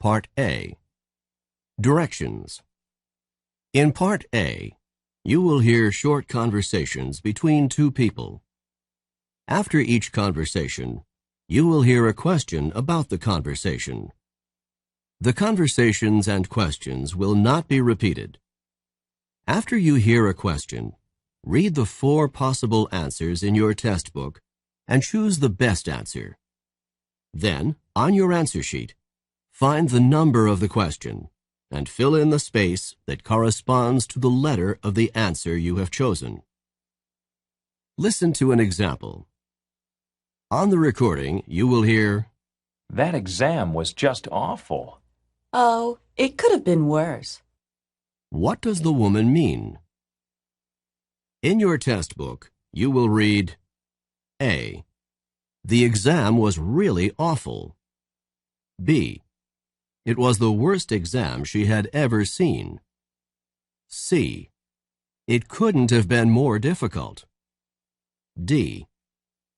Part A. Directions. In Part A, you will hear short conversations between two people. After each conversation, you will hear a question about the conversation. The conversations and questions will not be repeated. After you hear a question, read the 4 possible answers in your test book and choose the best answer. Then, on your answer sheet, find the number of the question and fill in the space that corresponds to the letter of the answer you have chosen. Listen to an example. On the recording, you will hear, "That exam was just awful." "Oh, it could have been worse." "What does the woman mean?" In your test book, you will read, A. The exam was really awful. B. It was the worst exam she had ever seen. C. It couldn't have been more difficult. D.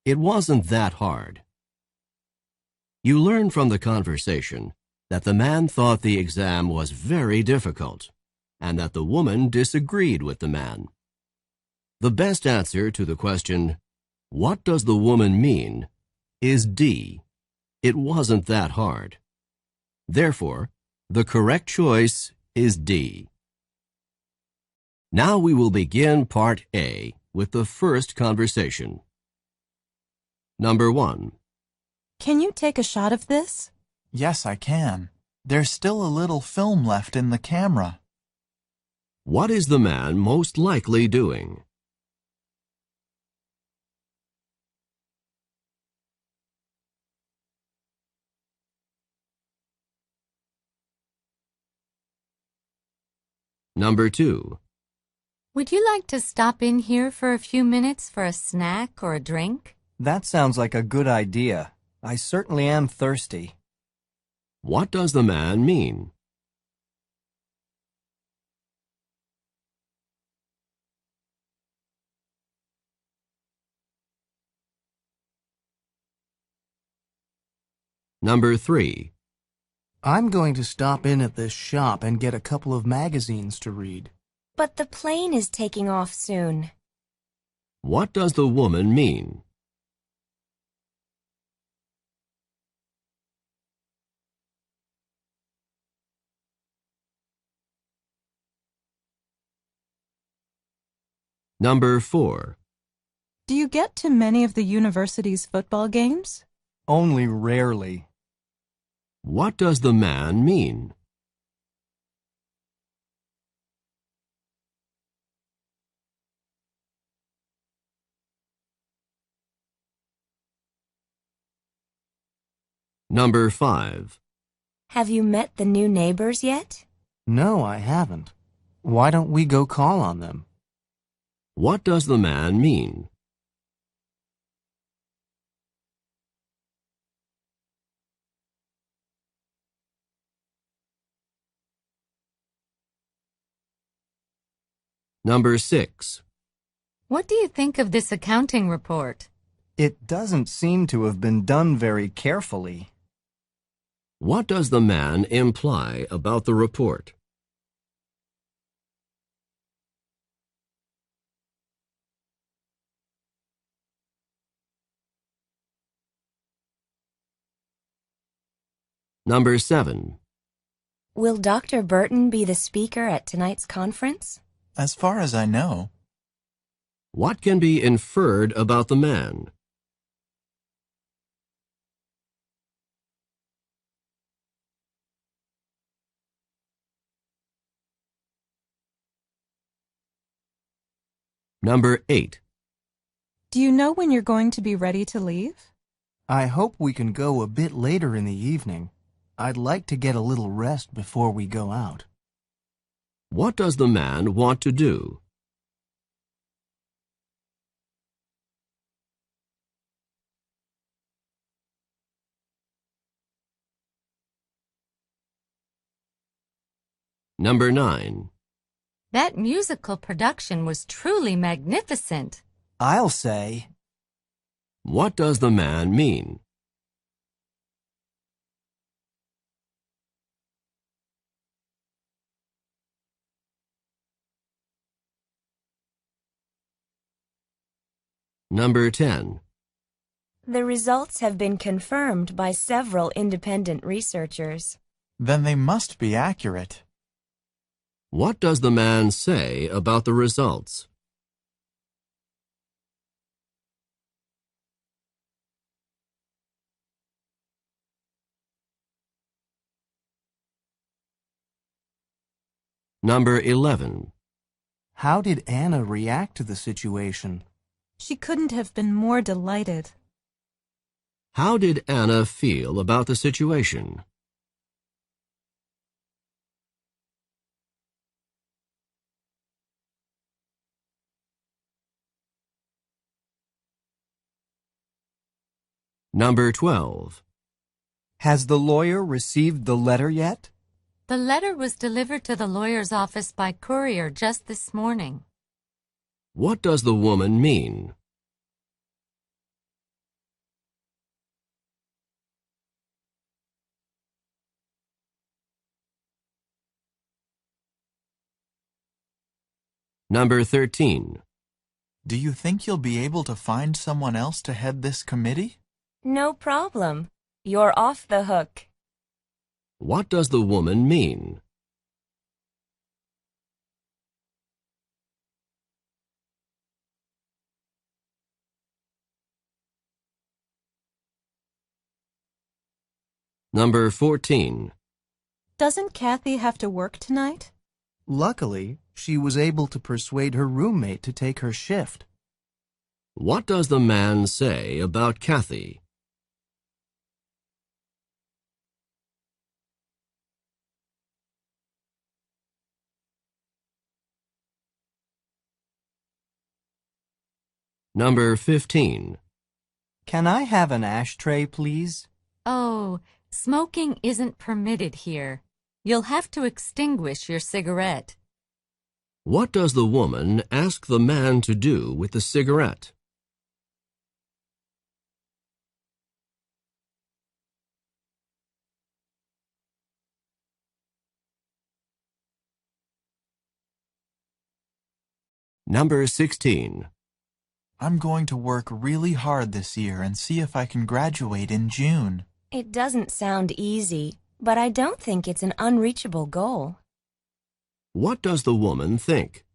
It wasn't that hard. You learn from the conversation that the man thought the exam was very difficult and that the woman disagreed with the man. The best answer to the question, "What does the woman mean?" is D. It wasn't that hard. Therefore, the correct choice is D. Now we will begin Part A with the first conversation. Number 1. Can you take a shot of this? Yes, I can. There's still a little film left in the camera. What is the man most likely doing? Number 2. Would you like to stop in here for a few minutes for a snack or a drink? That sounds like a good idea. I certainly am thirsty. What does the man mean? Number 3. I'm going to stop in at this shop and get a couple of magazines to read. But the plane is taking off soon. What does the woman mean? Number 4. Do you get to many of the university's football games? Only rarely. What does the man mean? Number 5. Have you met the new neighbors yet? No, I haven't. Why don't we go call on them? What does the man mean? Number 6. What do you think of this accounting report? It doesn't seem to have been done very carefully. What does the man imply about the report? Number 7. Will Dr. Burton be the speaker at tonight's conference? As far as I know. What can be inferred about the man? Number 8. Do you know when you're going to be ready to leave? I hope we can go a bit later in the evening. I'd like to get a little rest before we go out. What does the man want to do? Number 9. That musical production was truly magnificent. I'll say. What does the man mean? Number 10. The results have been confirmed by several independent researchers. Then they must be accurate. What does the man say about the results? Number 11. How did Anna react to the situation? She couldn't have been more delighted. How did Anna feel about the situation? Number 12. Has the lawyer received the letter yet? The letter was delivered to the lawyer's office by courier just this morning. What does the woman mean? Number 13. Do you think you'll be able to find someone else to head this committee? No problem. You're off the hook. What does the woman mean? Number 14. Doesn't Kathy have to work tonight? Luckily, she was able to persuade her roommate to take her shift. What does the man say about Kathy? Number 15. Can I have an ashtray, please? Oh, smoking isn't permitted here. You'll have to extinguish your cigarette. What does the woman ask the man to do with the cigarette? Number 16. I'm going to work really hard this year and see if I can graduate in June. It doesn't sound easy, but I don't think it's an unreachable goal. What does the woman think?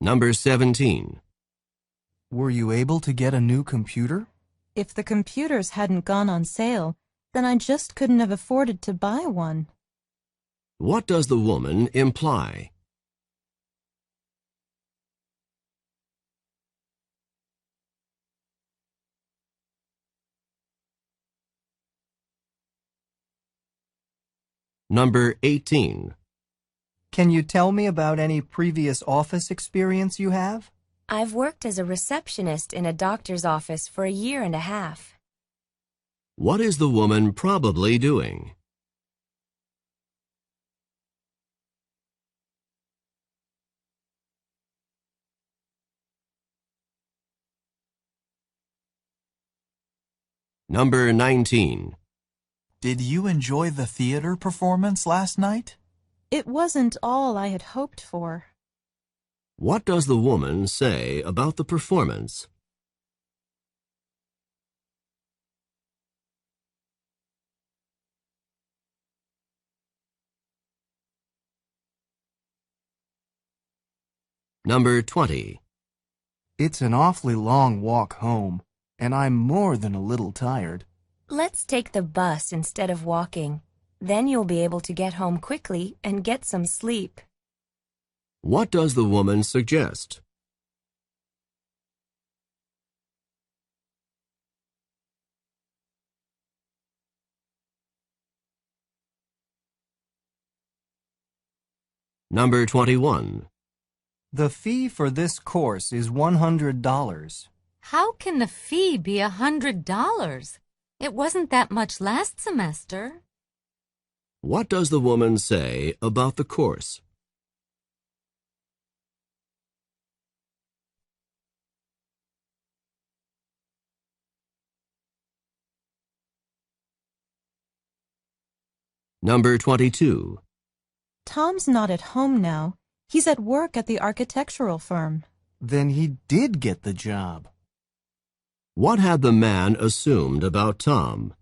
Number 17. Were you able to get a new computer? If the computers hadn't gone on sale, then I just couldn't have afforded to buy one. What does the woman imply? Number 18. Can you tell me about any previous office experience you have? I've worked as a receptionist in a doctor's office for a year and a half. What is the woman probably doing? Number 19. Did you enjoy the theater performance last night? It wasn't all I had hoped for. What does the woman say about the performance? Number 20. It's an awfully long walk home, and I'm more than a little tired. Let's take the bus instead of walking. Then you'll be able to get home quickly and get some sleep. What does the woman suggest? Number 21. The fee for this course is $100. How can the fee be $100? It wasn't that much last semester. What does the woman say about the course? Number 22. Tom's not at home now. He's at work at the architectural firm. Then he did get the job. What had the man assumed about Tom?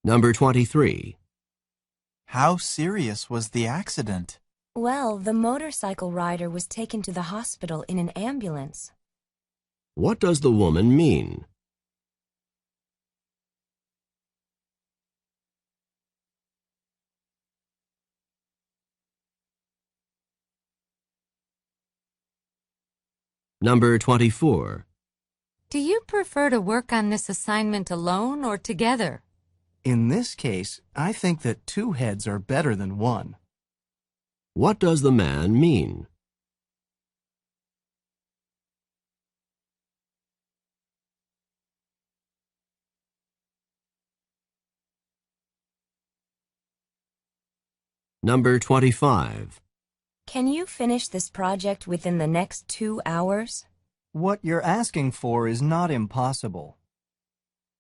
Number 23. How serious was the accident? Well, the motorcycle rider was taken to the hospital in an ambulance. What does the woman mean? Number 24. Do you prefer to work on this assignment alone or together? In this case, I think that two heads are better than one. What does the man mean? Number 25. Can you finish this project within the next 2 hours? What you're asking for is not impossible.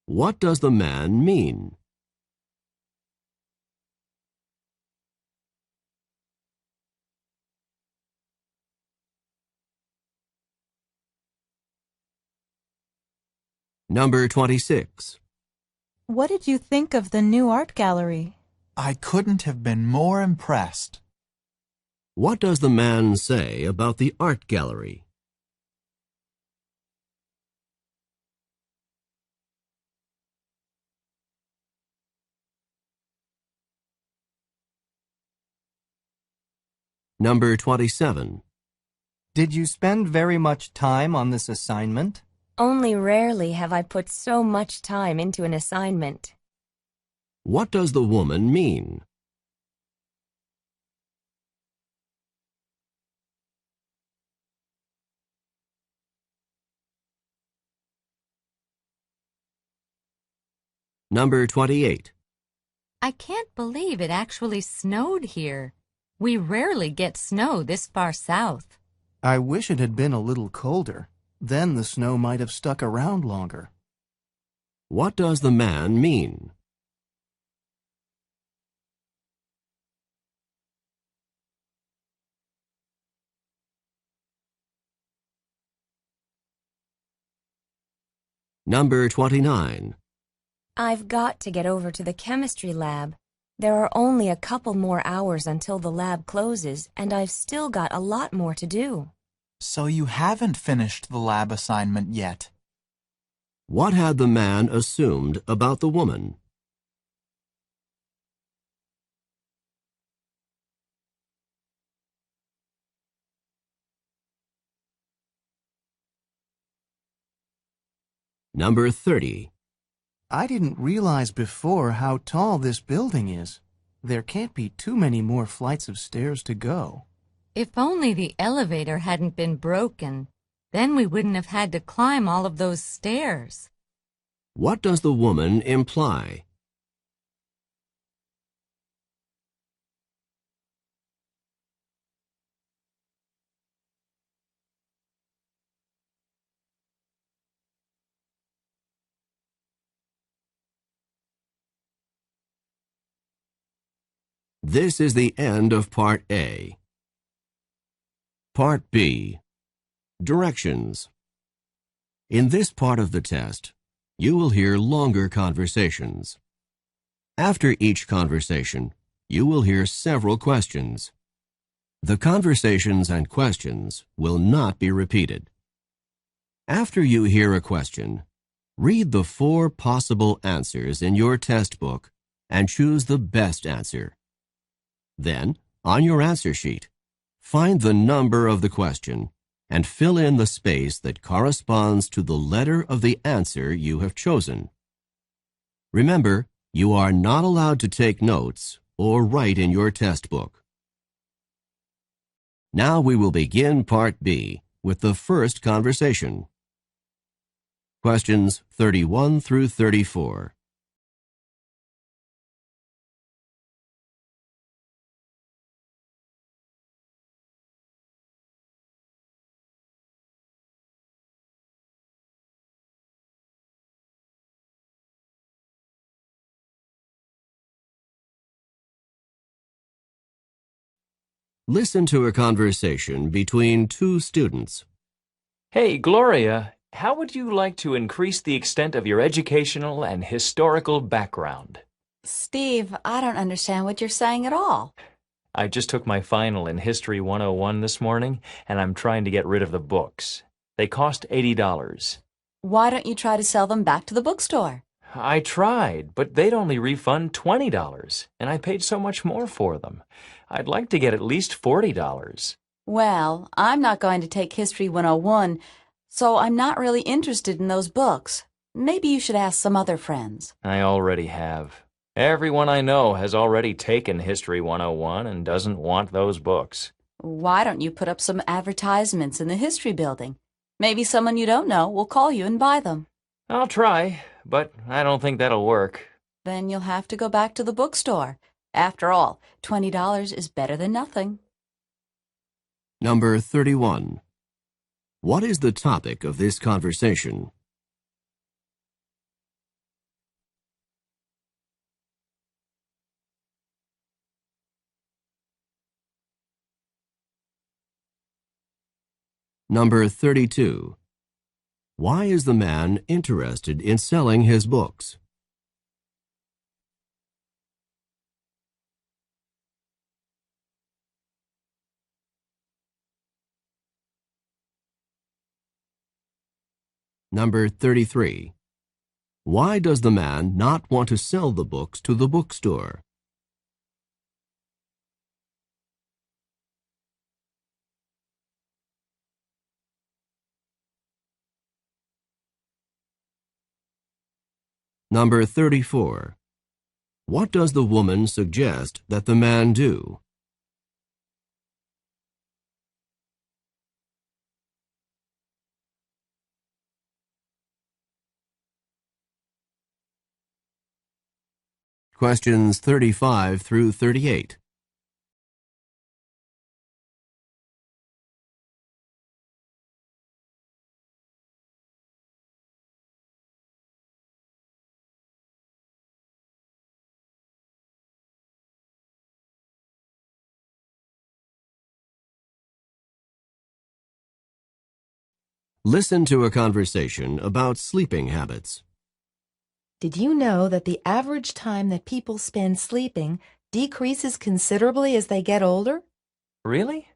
What does the man mean? Number 26. What did you think of the new art gallery? I couldn't have been more impressed. What does the man say about the art gallery? Number 27. Did you spend very much time on this assignment? Only rarely have I put so much time into an assignment. What does the woman mean? Number 28. I can't believe it actually snowed here. We rarely get snow this far south. I wish it had been a little colder. Then the snow might have stuck around longer. What does the man mean? Number 29. I've got to get over to the chemistry lab. There are only a couple more hours until the lab closes, and I've still got a lot more to do. So you haven't finished the lab assignment yet. What had the man assumed about the woman? Number 30. I didn't realize before how tall this building is. There can't be too many more flights of stairs to go. If only the elevator hadn't been broken, then we wouldn't have had to climb all of those stairs. What does the woman imply? This is the end of Part A. Part B. Directions. In this part of the test, you will hear longer conversations. After each conversation, you will hear several questions. The conversations and questions will not be repeated. After you hear a question, read the 4 possible answers in your test book and choose the best answer. Then, on your answer sheet, find the number of the question and fill in the space that corresponds to the letter of the answer you have chosen. Remember, you are not allowed to take notes or write in your test book. Now we will begin Part B with the first conversation. Questions 31 through 34. Listen to a conversation between two students. Hey, Gloria, how would you like to increase the extent of your educational and historical background? Steve, I don't understand what you're saying at all. I just took my final in History 101 this morning, and I'm trying to get rid of the books. They cost $80. Why don't you try to sell them back to the bookstore? I tried, but they'd only refund $20, and I paid so much more for them. I'd like to get at least $40. Well, I'm not going to take History 101, so I'm not really interested in those books. Maybe you should ask some other friends. I already have. Everyone I know has already taken History 101 and doesn't want those books. Why don't you put up some advertisements in the history building? Maybe someone you don't know will call you and buy them. I'll try, but I don't think that'll work. Then you'll have to go back to the bookstore. After all, $20 is better than nothing. Number 31. What is the topic of this conversation? Number 32. Why is the man interested in selling his books? Number 33. Why does the man not want to sell the books to the bookstore? Number 34. What does the woman suggest that the man do? Questions 35 through 38. Listen to a conversation about sleeping habits. Did you know that the average time that people spend sleeping decreases considerably as they get older? Really?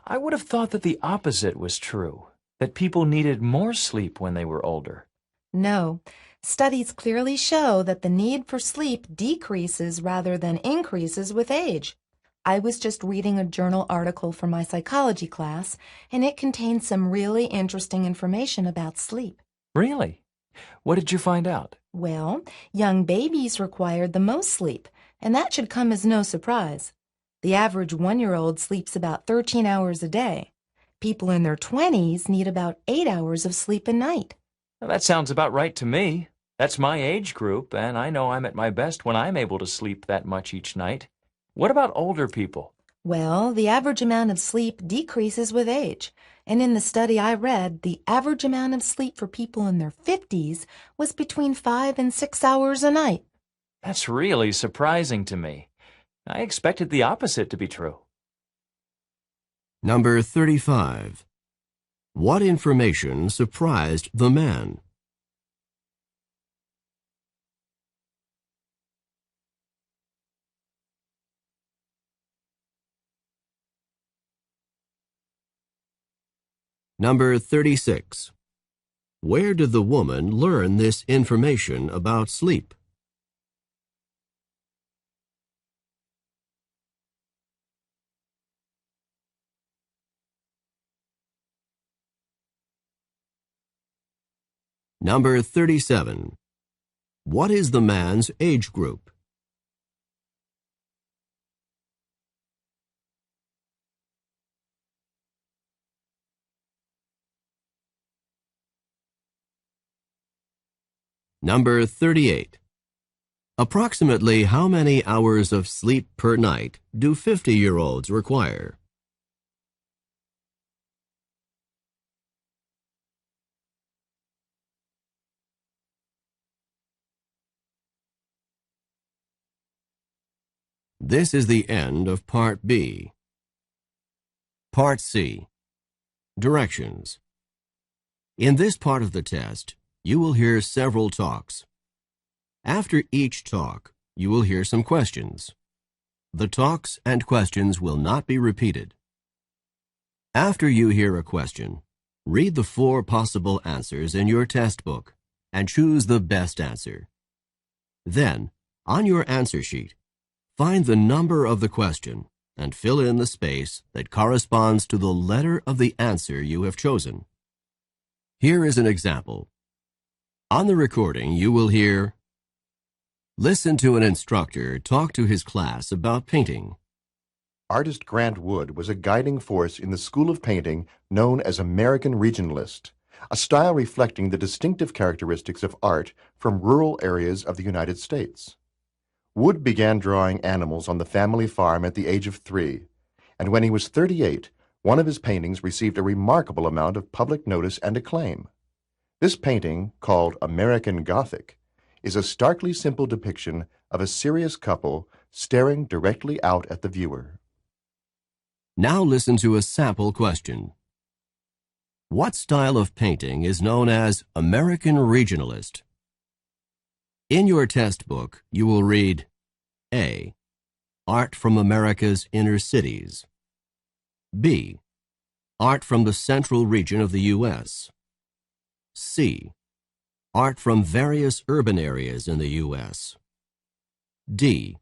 I would have thought that the opposite was true, that people needed more sleep when they were older. No. Studies clearly show that the need for sleep decreases rather than increases with age. I was just reading a journal article for my psychology class, and it contained some really interesting information about sleep. Really? What did you find out? Well, young babies required the most sleep, and that should come as no surprise. The average 1-year-old sleeps about 13 hours a day. People in their 20s need about 8 hours of sleep a night. Well, that sounds about right to me. That's my age group, and I know I'm at my best when I'm able to sleep that much each night. What about older people? Well, the average amount of sleep decreases with age, and in the study I read, the average amount of sleep for people in their 50s was between 5 and 6 hours a night. That's really surprising to me. I expected the opposite to be true. Number 35. What information surprised the man? Number 36. Where did the woman learn this information about sleep? Number 37. What is the man's age group? Number 38. Approximately how many hours of sleep per night do 50-year-olds require? This is the end of Part B. Part C. Directions. In this part of the test, you will hear several talks. After each talk, you will hear some questions. The talks and questions will not be repeated. After you hear a question, read the 4 possible answers in your test book and choose the best answer. Then, on your answer sheet, find the number of the question and fill in the space that corresponds to the letter of the answer you have chosen. Here is an example. On the recording, you will hear, listen to an instructor talk to his class about painting. Artist Grant Wood was a guiding force in the school of painting known as American Regionalist, a style reflecting the distinctive characteristics of art from rural areas of the United States. Wood began drawing animals on the family farm at the age of 3, and when he was 38, one of his paintings received a remarkable amount of public notice and acclaim. This painting, called American Gothic, is a starkly simple depiction of a serious couple staring directly out at the viewer. Now listen to a sample question. What style of painting is known as American Regionalist? In your test book, you will read A. Art from America's inner cities. B. Art from the central region of the U.S. C. Art from various urban areas in the U.S. D.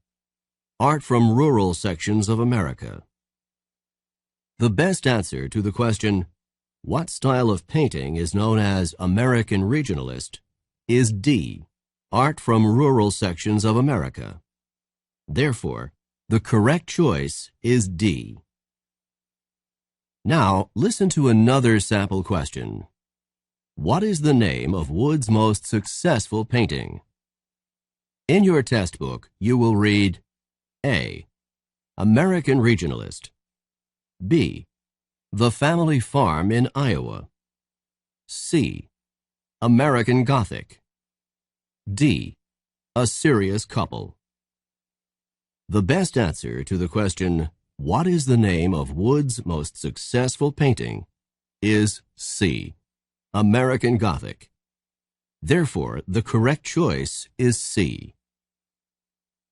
Art from rural sections of America. The best answer to the question, what style of painting is known as American Regionalist, is D. Art from rural sections of America. Therefore, the correct choice is D. Now, listen to another sample question. What is the name of Wood's most successful painting? In your test book, you will read A. American Regionalist. B. The Family Farm in Iowa. C. American Gothic. D. A Serious Couple. The best answer to the question, what is the name of Wood's most successful painting, is C. American Gothic. Therefore, the correct choice is C.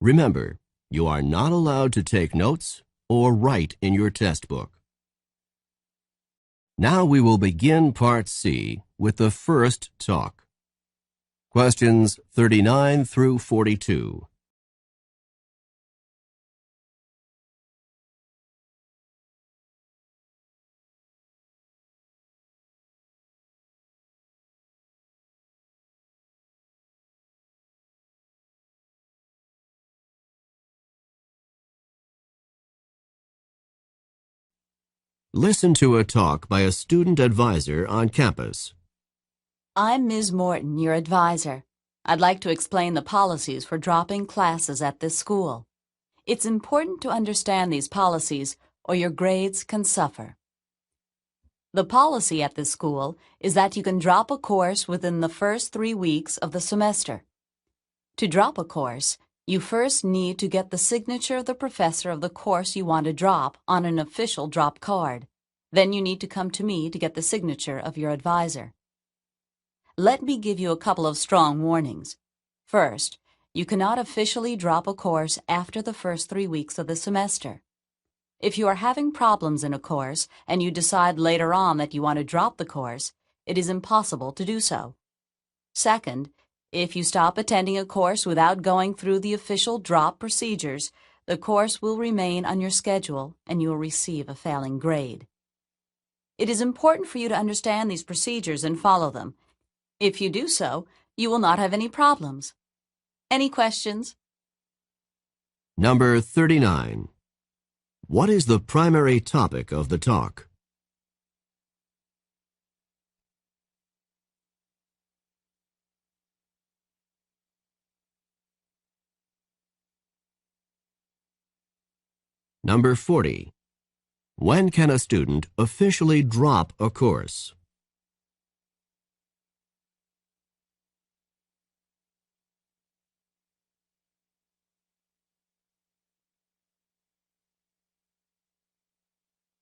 Remember, you are not allowed to take notes or write in your test book. Now we will begin Part C with the first talk. Questions 39 through 42. Listen to a talk by a student advisor on campus. I'm Ms. Morton, your advisor. I'd like to explain the policies for dropping classes at this school. It's important to understand these policies or your grades can suffer. The policy at this school is that you can drop a course within the first 3 weeks of the semester. To drop a course, you first need to get the signature of the professor of the course you want to drop on an official drop card. Then you need to come to me to get the signature of your advisor. Let me give you a couple of strong warnings. First, you cannot officially drop a course after the first 3 weeks of the semester. If you are having problems in a course and you decide later on that you want to drop the course, it is impossible to do so. Second, if you stop attending a course without going through the official drop procedures, the course will remain on your schedule and you will receive a failing grade. It is important for you to understand these procedures and follow them. If you do so, you will not have any problems. Any questions? Number 39. What is the primary topic of the talk? Number 40. When can a student officially drop a course?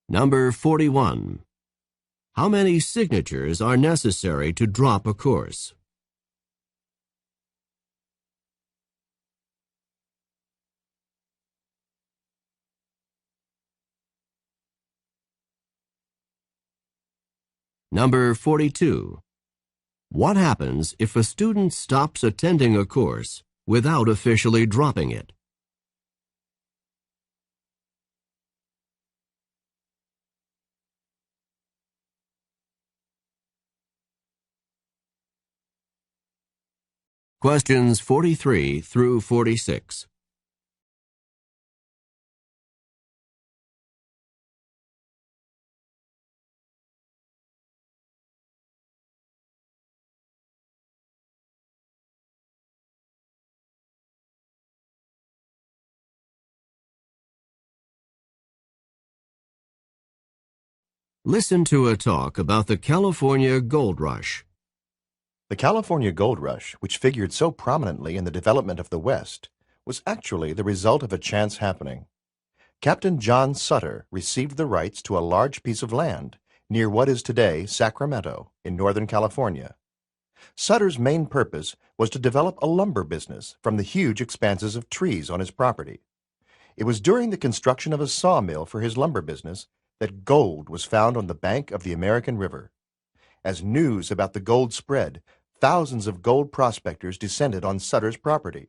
Number 41. How many signatures are necessary to drop a course? Number 42. What happens if a student stops attending a course without officially dropping it? Questions 43 through 46. Listen to a talk about the California Gold Rush. The California Gold Rush, which figured so prominently in the development of the West, was actually the result of a chance happening. Captain John Sutter received the rights to a large piece of land near what is today Sacramento in Northern California. Sutter's main purpose was to develop a lumber business from the huge expanses of trees on his property. It was during the construction of a sawmill for his lumber business that gold was found on the bank of the American River. As news about the gold spread, thousands of gold prospectors descended on Sutter's property.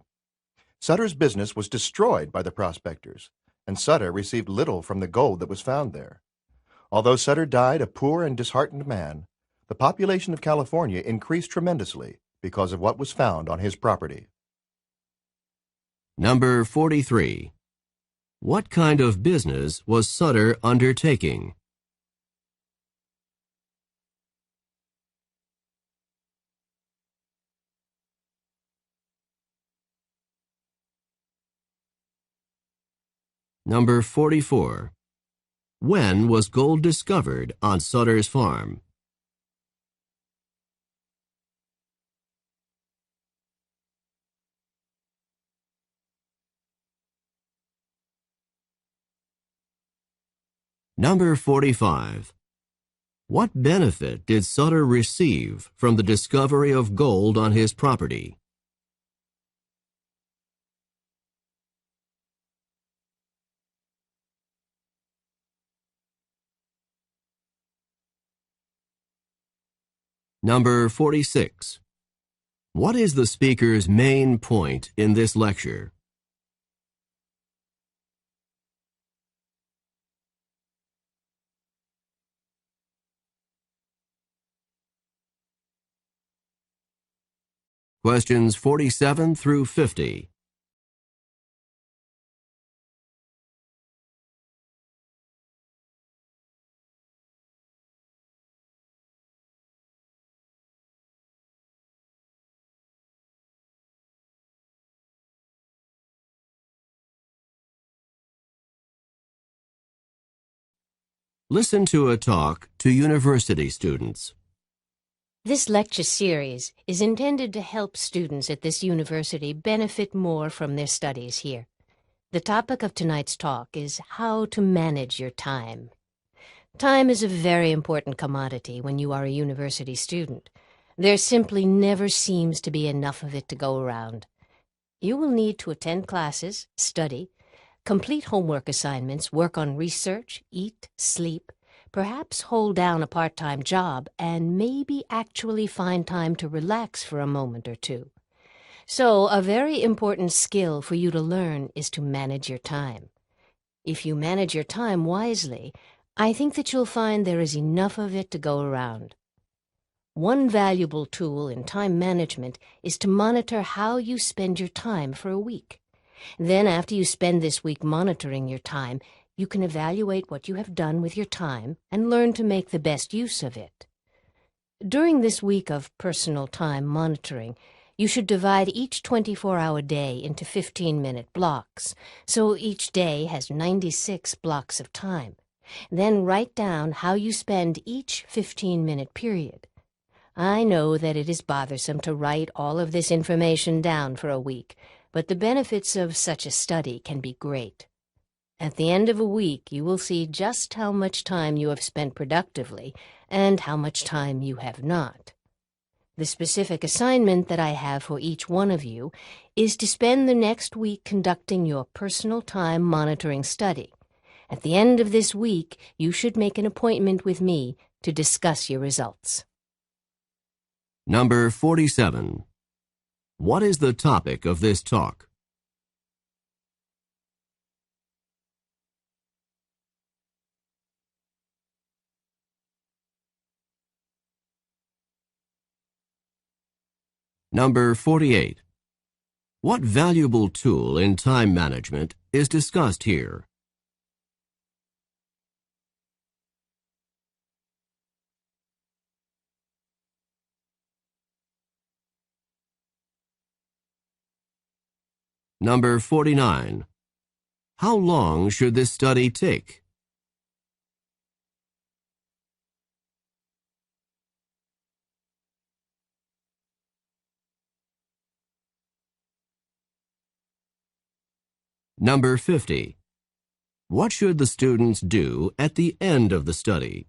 Sutter's business was destroyed by the prospectors, and Sutter received little from the gold that was found there. Although Sutter died a poor and disheartened man, the population of California increased tremendously because of what was found on his property. Number 43. What kind of business was Sutter undertaking? Number 44. When was gold discovered on Sutter's farm? Number 45. What benefit did Sutter receive from the discovery of gold on his property? Number 46. What is the speaker's main point in this lecture? Questions 47 through 50. Listen to a talk to university students. This lecture series is intended to help students at this university benefit more from their studies here. The topic of tonight's talk is how to manage your time. Time is a very important commodity when you are a university student. There simply never seems to be enough of it to go around. You will need to attend classes, study, complete homework assignments, work on research, eat, sleep, perhaps hold down a part-time job, and maybe actually find time to relax for a moment or two. So, a very important skill for you to learn is to manage your time. If you manage your time wisely, I think that you'll find there is enough of it to go around. One valuable tool in time management is to monitor how you spend your time for a week. Then, after you spend this week monitoring your time, you can evaluate what you have done with your time and learn to make the best use of it. During this week of personal time monitoring, you should divide each 24-hour day into 15-minute blocks, so each day has 96 blocks of time. Then write down how you spend each 15-minute period. I know that it is bothersome to write all of this information down for a week, but the benefits of such a study can be great. At the end of a week, you will see just how much time you have spent productively and how much time you have not. The specific assignment that I have for each one of you is to spend the next week conducting your personal time monitoring study. At the end of this week, you should make an appointment with me to discuss your results. Number 47. What is the topic of this talk? Number 48. What valuable tool in time management is discussed here? Number 49. How long should this study take? Number 50. What should the students do at the end of the study?